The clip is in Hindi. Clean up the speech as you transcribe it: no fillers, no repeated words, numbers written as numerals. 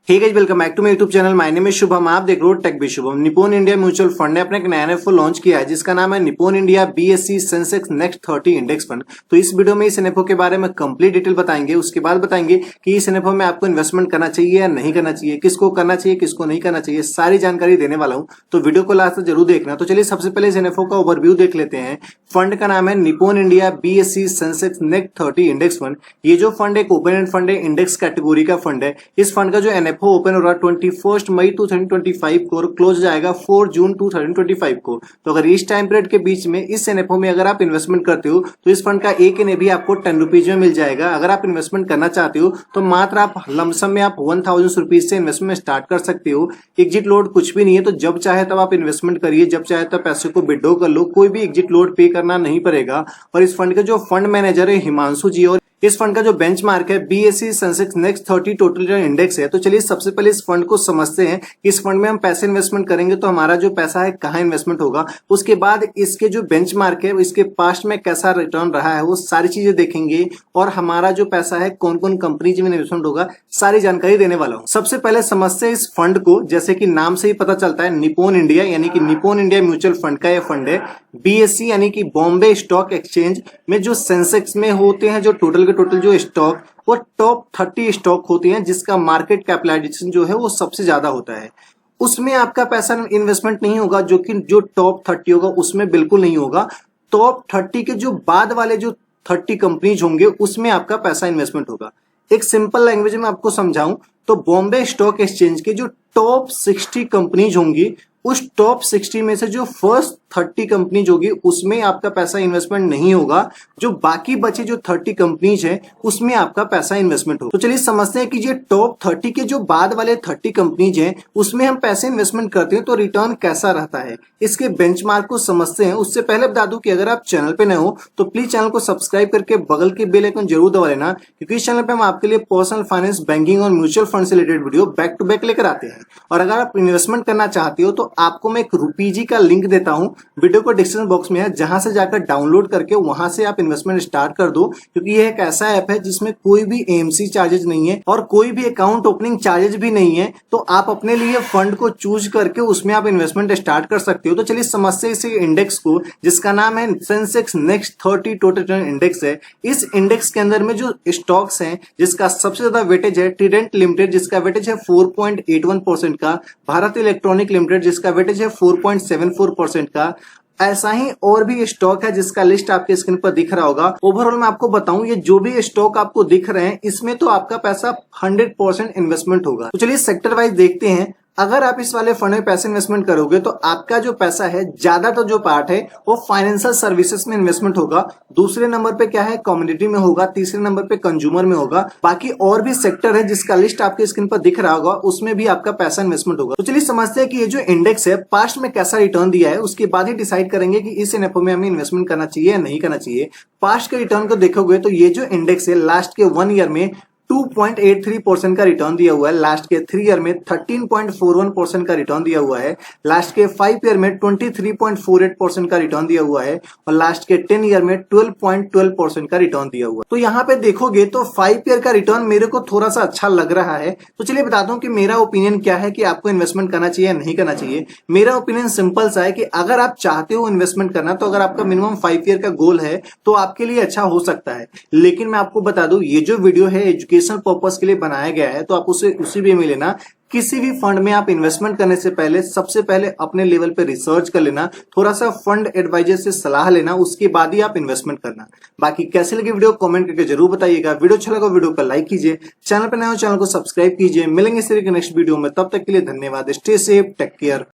Hey guys, welcome back to my YouTube channel. My name is Shubham. आप देख रहे हो tech B Shubham. Nippon India mutual fund ने अपने एक नया एनएफओ लॉन्च किया है जिसका नाम है Nippon India BSE Sensex next 30 index fund. तो इस वीडियो में इस एनएफओ के बारे में कंप्लीट डिटेल बताएंगे। उसके बाद बताएंगे कि इस एनएफओ में आपको इन्वेस्टमेंट करना चाहिए या नहीं करना चाहिए, किसको करना चाहिए किसको नहीं करना चाहिए, सारी जानकारी देने वाला हूँ। तो वीडियो को लास्ट तक जरूर देखना। तो चलिए सबसे पहले इस एनएफओ का ओवरव्यू देख लेते हैं। फंड का नाम है Nippon India BSE Sensex next 30 index fund. ये जो फंड एक ओपन एंड फंड है, इंडेक्स कैटेगरी का फंड है। इस फंड का जो एनएफओ ओपन हो रहा है 21 मई 2025 को और क्लोज जाएगा 4 जून 2025 को। तो अगर इस टाइम पीरियड के बीच में इस एनएफओ में अगर आप इन्वेस्टमेंट करते हो तो इस फंड का एक एनए भी आपको 10 रुपीज में मिल जाएगा। अगर आप इन्वेस्टमेंट करना चाहते हो तो मात्र आप लमसम में आप 1000 रुपीज से इन्वेस्टमेंट स्टार्ट कर सकते हो। एग्जिट लोड कुछ भी नहीं है, तो जब चाहे तब आप इन्वेस्टमेंट करिए, जब चाहे तब पैसे को विड्रॉ कर लो, कोई भी एग्जिट लोड पे करना नहीं पड़ेगा। और इस फंड के जो फंड मैनेजर है हिमांशु जी, और इस फंड का जो बेंचमार्क है BSE Sensex next 30 total index है। तो चलिए सबसे पहले इस फंड को समझते हैं कि इस फंड में हम पैसे इन्वेस्टमेंट करेंगे तो हमारा जो पैसा है कहाँ इन्वेस्टमेंट होगा। उसके बाद इसके जो बेंचमार्क है, इसके पास्ट में कैसा रिटर्न रहा है, वो सारी चीजें देखेंगे। और हमारा जो पैसा है कौन कौन कंपनीज में इन्वेस्टमेंट होगा, सारी जानकारी देने वाला हूँ। सबसे पहले समझते हैं इस फंड को। जैसे कि नाम से ही पता चलता है, निप्पॉन इंडिया यानी कि निप्पॉन इंडिया म्यूचुअल फंड का यह फंड है। बीएसई यानी कि बॉम्बे स्टॉक एक्सचेंज में जो सेंसेक्स में होते हैं जो टोटल के टोटल जो स्टॉक, वो टॉप 30 स्टॉक होती हैं जिसका मार्केट कैपिटलाइजेशन जो है वो सबसे ज्यादा होता है। उसमें आपका पैसा इन्वेस्टमेंट नहीं होगा, जो कि जो टॉप 30 होगा उसमें बिल्कुल नहीं होगा। टॉप 30 के जो बाद वाले जो 30 कंपनीज होंगे उसमें आपका पैसा इन्वेस्टमेंट होगा। एक सिंपल लैंग्वेज में आपको समझाऊं तो बॉम्बे स्टॉक एक्सचेंज के जो टॉप 60 कंपनीज होंगी, उस टॉप 60 में से जो फर्स्ट 30 कंपनीज होगी उसमें आपका पैसा इन्वेस्टमेंट नहीं होगा। जो बाकी बचे जो 30 कंपनीज है उसमें आपका पैसा इन्वेस्टमेंट होगा। तो चलिए समझते हैं कि ये टॉप 30 के जो बाद वाले 30 कंपनीज हैं उसमें हम पैसे इन्वेस्टमेंट करते हैं तो रिटर्न कैसा रहता है, इसके बेंचमार्क को समझते हैं। उससे पहले बता दूं कि अगर आप चैनल पे नए हो तो प्लीज चैनल को सब्सक्राइब करके बगल के बेल आइकन जरूर दबा लेना, क्योंकि इस चैनल पे हम आपके लिए पर्सनल फाइनेंस, बैंकिंग और म्यूचुअल फंड से related video back to back लेकर आते हैं। और अगर आप इन्वेस्टमेंट करना चाहते हो तो आपको मैं एक रुपीजी का लिंक देता हूं, वीडियो को डिस्क्रिप्शन बॉक्स में है, जहां से जाकर डाउनलोड करके वहां से आप इन्वेस्टमेंट स्टार्ट कर दो। क्योंकि ये एक ऐसा ऐप है जिसमें कोई भी एएमसी चार्जेस नहीं है और कोई भी अकाउंट ओपनिंग चार्जेस भी नहीं है। तो आप अपने लिए फंड को चूज करके उसमें आप इन्वेस्टमेंट स्टार्ट कर सकते हो। तो चलिए समझते हैं इस इंडेक्स को जिसका नाम है सेंसेक्स नेक्स्ट 30 टोटल इंडेक्स है। इस इंडेक्स के अंदर में जो स्टॉक्स हैं जिसका सबसे ज्यादा वेटेज है ट्राइडेंट लिमिटेड जिसका वेटेज है 4.81% का, भारत इलेक्ट्रॉनिक लिमिटेड जिसका वेटेज है 4.74% का। ऐसा ही और भी स्टॉक है जिसका लिस्ट आपके स्क्रीन पर दिख रहा होगा। ओवरऑल मैं आपको बताऊं, ये जो भी स्टॉक आपको दिख रहे हैं इसमें तो आपका पैसा 100% इन्वेस्टमेंट होगा। तो चलिए सेक्टर वाइज देखते हैं। अगर आप इस वाले फंड में पैसे इन्वेस्टमेंट करोगे तो आपका जो पैसा है ज्यादातर जो पार्ट है वो फाइनेंशियल सर्विसेज में इन्वेस्टमेंट होगा। दूसरे नंबर पे क्या है, कम्युनिटी में होगा। तीसरे नंबर पे कंज्यूमर में होगा। बाकी और भी सेक्टर है जिसका लिस्ट आपके स्क्रीन पर दिख रहा होगा, उसमें भी आपका पैसा इन्वेस्टमेंट होगा। तो चलिए समझते हैं कि ये जो इंडेक्स है पास्ट में कैसा रिटर्न दिया है, उसके बाद ही डिसाइड करेंगे कि इस एनएफओ में हमें इन्वेस्टमेंट करना चाहिए या नहीं करना चाहिए। पास्ट के रिटर्न को देखोगे तो ये जो इंडेक्स है लास्ट के 1 ईयर में 2.83% का रिटर्न दिया हुआ है। लास्ट के 3 ईयर में 13.41% का रिटर्न दिया हुआ है। लास्ट के 5 ईयर में 23.48% का रिटर्न दिया हुआ है और लास्ट के 10 ईयर में 12.12% का रिटर्न दिया हुआ है। तो यहाँ पे देखोगे तो 5 ईयर का रिटर्न मेरे को थोड़ा सा अच्छा लग रहा है। तो चलिए बताता हूँ कि मेरा ओपिनियन क्या है कि आपको इन्वेस्टमेंट करना चाहिए या नहीं करना चाहिए। मेरा ओपिनियन सिंपल सा है कि अगर आप चाहते हो इन्वेस्टमेंट करना तो अगर आपका मिनिमम 5 ईयर का गोल है तो आपके लिए अच्छा हो सकता है। लेकिन मैं आपको बता दूं, ये जो वीडियो है एजुकेशनल पर्पस के लिए बनाया गया है, तो आप उसे उसी वे में लेना। किसी भी फंड में आप इन्वेस्टमेंट करने से पहले सबसे पहले अपने लेवल पे रिसर्च कर लेना, थोड़ा सा फंड एडवाइजर से सलाह लेना, उसके बाद ही आप इन्वेस्टमेंट करना। बाकी कैसे लगे वीडियो कमेंट करके जरूर बताइएगा। वीडियो अच्छा लगा वीडियो को लाइक कीजिए, चैनल पर नए हो चैनल को सब्सक्राइब कीजिए। मिलेंगे इस तरह के नेक्स्ट वीडियो में, तब तक के लिए धन्यवाद। Stay safe, take care.